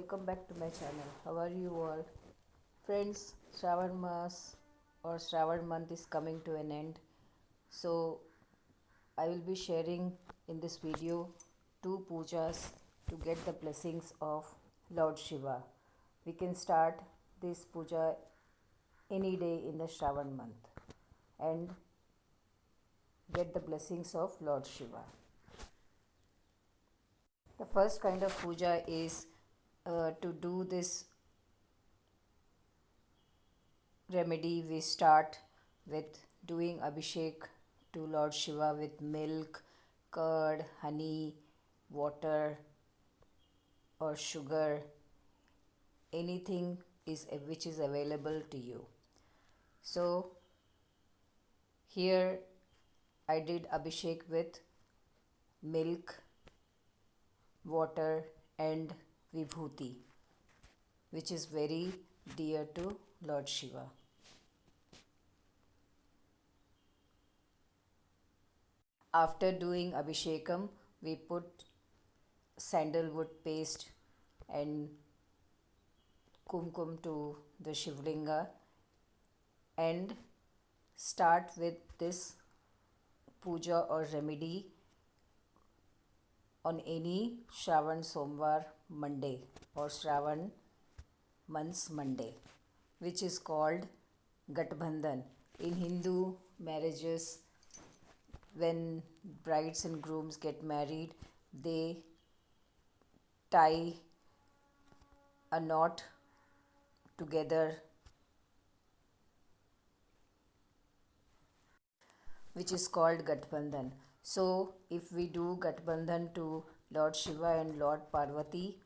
welcome back to my channel. How are you all? Friends, Shravan Mas or Shravan month is coming to an end. So I will be sharing in this video two pujas to get the blessings of Lord Shiva. We can start this puja any day in the Shravan month and get the blessings of Lord Shiva. The first kind of puja is to do this remedy. We start with doing abhishek to Lord Shiva with milk, curd, honey, water, or sugar, anything is which is available to you. So here I did abhishek with milk, water, and vibhuti, which is very dear to Lord Shiva. After doing abhishekam, we put sandalwood paste and kumkum to the Shivlinga and start with this puja or remedy on any Shravan Somvar Monday or Shravan month's Monday, which is called Gatbandhan. In Hindu marriages, when brides and grooms get married, they tie a knot together, which is called Gatbandhan. So, if we do Gatbandhan to Lord Shiva and Lord Parvati,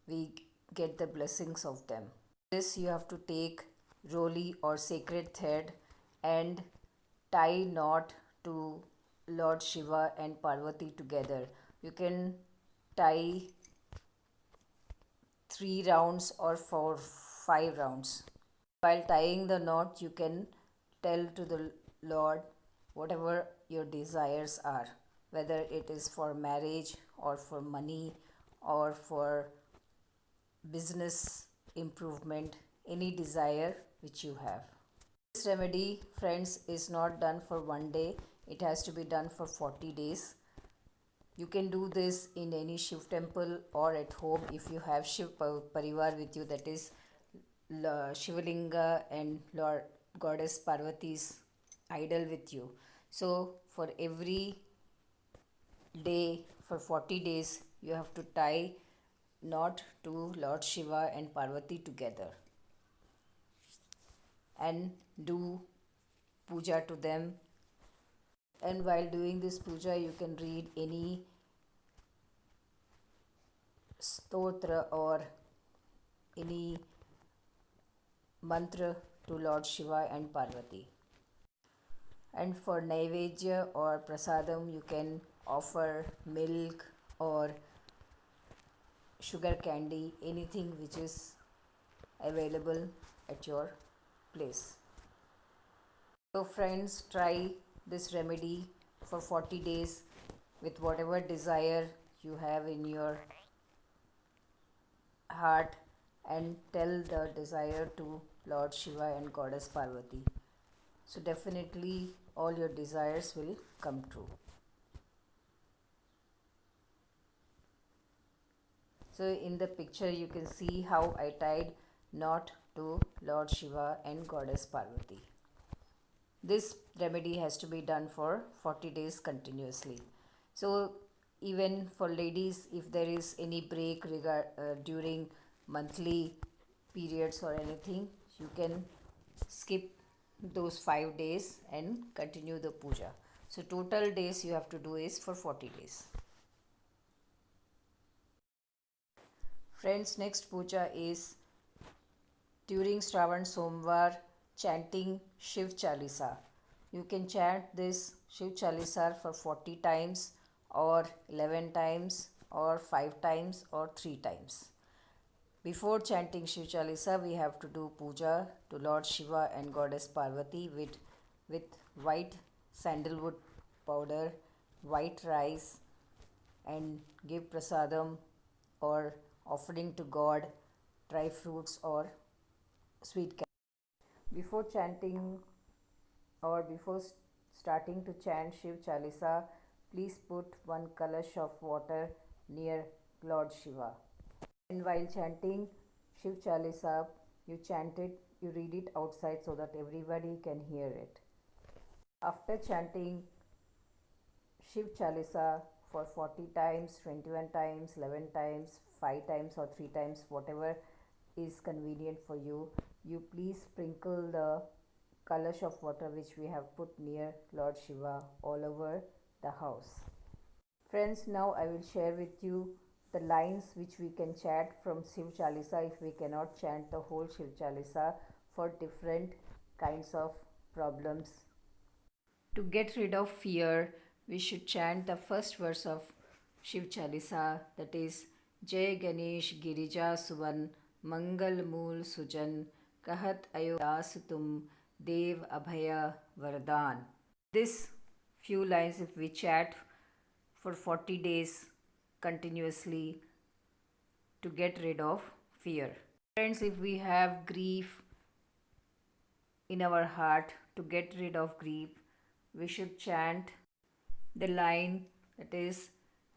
we get the blessings of them. This you have to take roli or sacred thread and tie knot to Lord Shiva and Parvati together. You can tie 3 rounds or 5 rounds. While tying the knot, you can tell to the Lord whatever your desires are, whether it is for marriage or for money or for business improvement, any desire which you have. This remedy, friends, is not done for one day, it has to be done for 40 days. You can do this in any Shiv temple or at home if you have Shiv Parivar with you, that is Shivalinga and Lord Goddess Parvati's idol with you. So for every day for 40 days you have to tie knot to Lord Shiva and Parvati together and do puja to them. And while doing this puja, you can read any stotra or any mantra to Lord Shiva and Parvati. And for Naivedya or Prasadam, you can offer milk or sugar candy, anything which is available at your place. So friends, try this remedy for 40 days with whatever desire you have in your heart and tell the desire to Lord Shiva and Goddess Parvati. So definitely all your desires will come true. So in the picture you can see how I tied knot to Lord Shiva and Goddess Parvati. This remedy has to be done for 40 days continuously. So even for ladies, if there is any break during monthly periods or anything, you can skip those 5 days and continue the puja. So total days you have to do is for 40 days. Friends, next puja is during Shravan Somvar chanting Shiv Chalisa. You can chant this Shiv Chalisa for 40 times or 11 times or 5 times or 3 times. Before chanting Shiv Chalisa, we have to do puja to Lord Shiva and Goddess Parvati with white sandalwood powder, white rice, and give prasadam or offering to God dry fruits or sweet candy. Before chanting or before starting to chant Shiv Chalisa, please put one kalash of water near Lord Shiva. And while chanting Shiv Chalisa, you read it outside so that everybody can hear it. After chanting Shiv Chalisa for 40 times, 21 times, 11 times, 5 times, or 3 times, whatever is convenient for you, you please sprinkle the kalash of water which we have put near Lord Shiva all over the house. Friends, now I will share with you the lines which we can chant from Shiv Chalisa if we cannot chant the whole Shiv Chalisa for different kinds of problems. To get rid of fear, we should chant the first verse of Shiv Chalisa, that is Jai Ganesh Girija Suvan Mangal Mool Sujan Kahat Ayo Das Tum Dev Abhaya Vardhan. This few lines, if we chant for 40 days continuously to get rid of fear. Friends, if we have grief in our heart, to get rid of grief, we should chant the line that is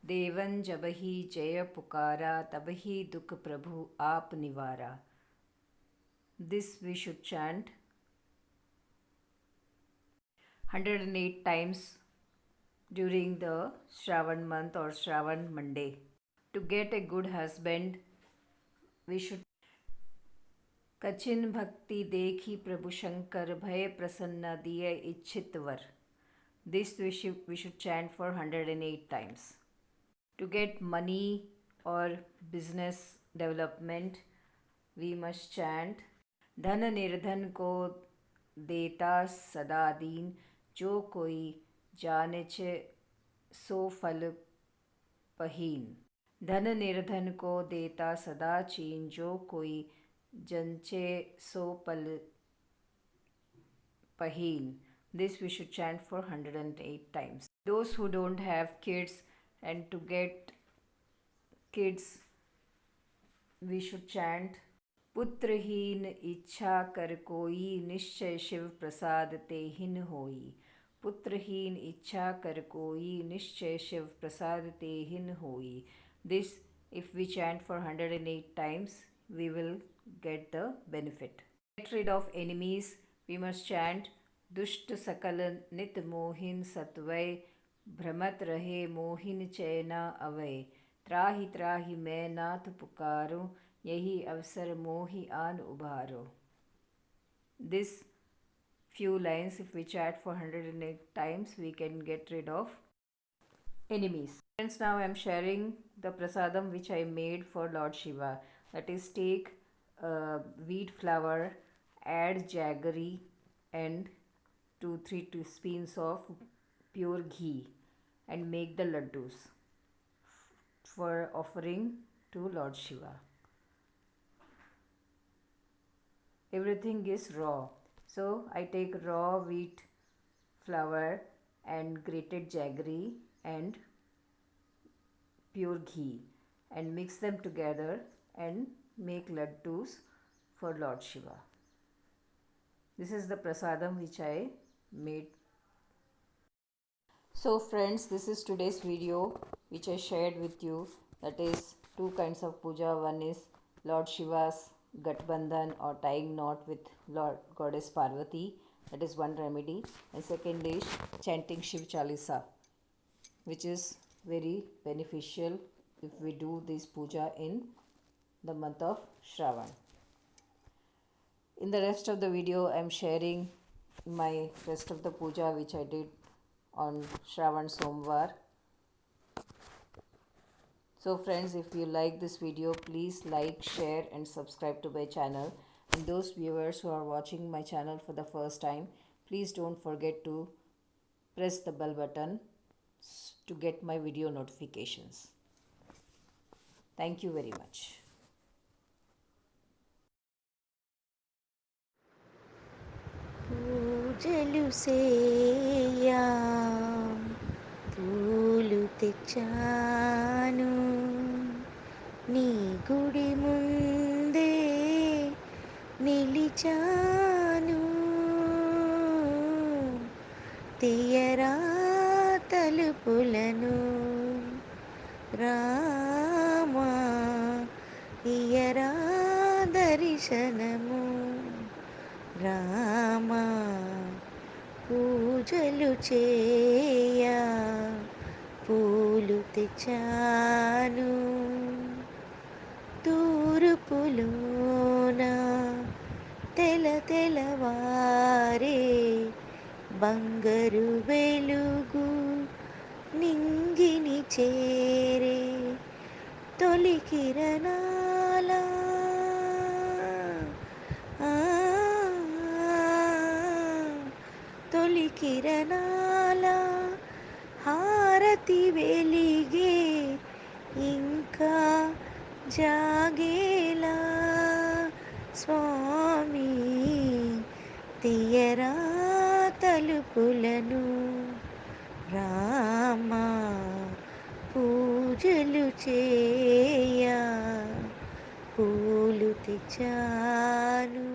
Devan Jabahi Jaya Pukara Tabahi Dukh Prabhu Aap Nivara. This we should chant 108 times during the Shravan month or Shravan Monday. To get a good husband, we should Kachin Bhakti Dekhi Prabhu Shankar Bhaya Prasanna Diya Ichhitvar. This we should chant for 108 times. To get money or business development, we must chant धन निर्धन को देता सदा दीन जो कोई जानेचे सो फल पहीन. धन निर्धन को देता सदा चीन जो कोई जंचे सो पल पहीन. This we should chant for 108 times. Those who don't have kids and to get kids, we should chant पुत्रहीन इच्छा कर कोई निश्चय शिव प्रसाद ते हिन होई. पुत्रहीन इच्छा कर कोई निश्चय शिव प्रसाद ते हिन होई. This, if we chant for 108 times, we will get the benefit. To get rid of enemies, we must chant दुष्ट सकल नित मोहिन सत्वय भ्रमत रहे मोहिन चैना अवय. त्राहि त्राहि मैं नाथ पुकारो यही अवसर मोहि आन उबारो. This few lines, if we chant for 108 times, we can get rid of enemies. Friends, now I am sharing the prasadam which I made for Lord Shiva. That is, take wheat flour, add jaggery and 2-3 teaspoons of pure ghee and make the laddus for offering to Lord Shiva. Everything is raw, so I take raw wheat flour and grated jaggery and pure ghee and mix them together and make laddus for Lord Shiva. This is the prasadam which I made. So friends, this is today's video which I shared with you. That is two kinds of puja. One is Lord Shiva's Gatbandhan or tying knot with Lord Goddess Parvati. That is one remedy. And second is chanting Shiv Chalisa, which is very beneficial if we do this puja in the month of Shravan. In the rest of the video, I am sharing my rest of the puja which I did on Shravan Somvar. So friends, if you like this video, please like, share and subscribe to my channel. And those viewers who are watching my channel for the first time, please don't forget to press the bell button to get my video notifications. Thank you very much. పూజలు సేయా పూలు తెచ్చాను నీ గుడి ముందే తెచ్చాను తీయరా తలుపులను రామా ఇయరా దర్శనము రామా పూజలు చేయా పూలు తెచ్చాను తూర్పులోన తెలవారే బంగారు వెలుగు నింగిని చేరే తొలి కిరణాల ఆ, తొలి కిరణాల హారతి వెలిగే ఇంకా జాగేలా స్వామి తీయరా తలుపులను రామా పూజలు చేయా పూలు తెచ్చాను